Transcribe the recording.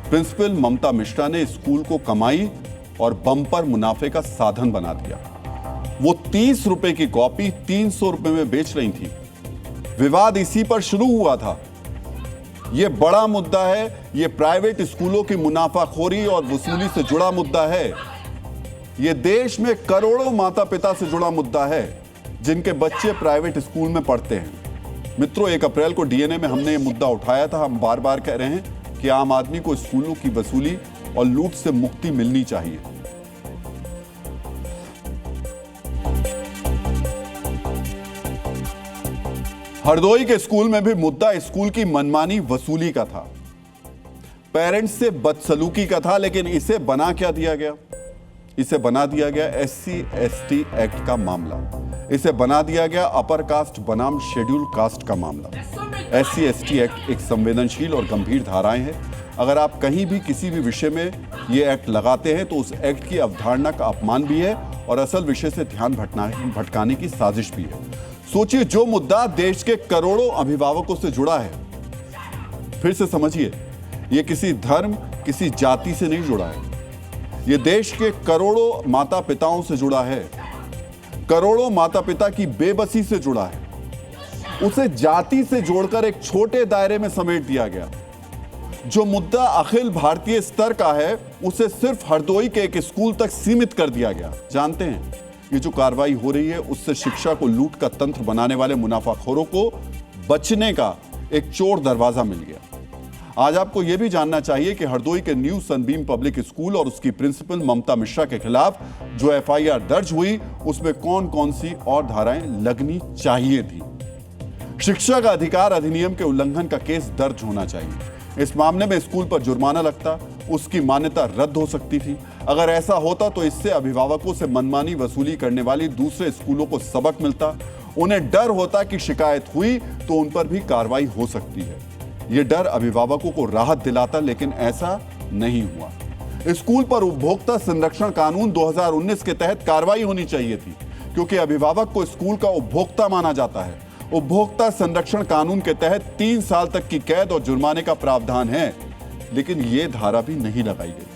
Principal ममता मिश्रा ने school को कमाई और बम्पर मुनाफे का साधन बना दिया। वो 30 रुपए की कॉपी 300 रुपए में बेच रही थी। विवाद इसी पर शुरू हुआ था। यह बड़ा मुद्दा है। यह प्राइवेट स्कूलों की मुनाफाखोरी और वसूली से जुड़ा मुद्दा है। यह देश में करोड़ों माता पिता से जुड़ा मुद्दा है जिनके बच्चे प्राइवेट स्कूल में पढ़ते हैं। मित्रों, 1 अप्रैल को डीएनए में हमने यह मुद्दा उठाया था। हम बार बार कह रहे हैं कि आम आदमी को स्कूलों की वसूली और लूट से मुक्ति मिलनी चाहिए। हरदोई के स्कूल में भी मुद्दा स्कूल की मनमानी वसूली का था, पेरेंट्स से बदसलूकी का था। लेकिन इसे बना क्या दिया गया? इसे बना दिया गया SC/ST एक्ट का मामला। इसे बना दिया गया अपर कास्ट बनाम शेड्यूल कास्ट का मामला। SC/ST एक्ट एक संवेदनशील और गंभीर धाराएं हैं। अगर आप कहीं भी किसी भी विषय में ये एक्ट लगाते हैं तो उस एक्ट की अवधारणा का अपमान भी है और असल विषय से ध्यान भटकाने की साजिश भी है। सोचिए, जो मुद्दा देश के करोड़ों अभिभावकों से जुड़ा है, फिर से समझिए, यह किसी धर्म, किसी जाति से नहीं जुड़ा है। यह देश के करोड़ों माता पिताओं से जुड़ा है। करोड़ों माता पिता की बेबसी से जुड़ा है। उसे जाति से जोड़कर एक छोटे दायरे में समेट दिया गया। जो मुद्दा अखिल भारतीय स्तर का है, उसे सिर्फ हरदोई के एक स्कूल तक सीमित कर दिया गया। जानते हैं, ये जो कार्रवाई हो रही है, उससे शिक्षा को लूट का तंत्र बनाने वाले मुनाफाखोरों को बचने का एक चोर दरवाजा मिल गया। आज आपको यह भी जानना चाहिए कि हरदोई के न्यू सनबीम पब्लिक स्कूल और उसकी प्रिंसिपल ममता मिश्रा के खिलाफ जो FIR दर्ज हुई, उसमें कौन कौन सी और धाराएं लगनी चाहिए थी। शिक्षा का अधिकार अधिनियम के उल्लंघन का केस दर्ज होना चाहिए। इस मामले में स्कूल पर जुर्माना लगता, उसकी मान्यता रद्द हो सकती थी। अगर ऐसा होता तो इससे अभिभावकों से मनमानी वसूली करने वाली दूसरे स्कूलों को सबक मिलता। उन्हें डर होता कि शिकायत हुई तो उन पर भी कार्रवाई हो सकती है। यह डर अभिभावकों को राहत दिलाता, लेकिन ऐसा नहीं हुआ। स्कूल पर उपभोक्ता संरक्षण कानून 2019 के तहत कार्रवाई होनी चाहिए थी, क्योंकि अभिभावक को स्कूल का उपभोक्ता माना जाता है। उपभोक्ता संरक्षण कानून के तहत 3 साल तक की कैद और जुर्माने का प्रावधान है, लेकिन यह धारा भी नहीं लगाई गई।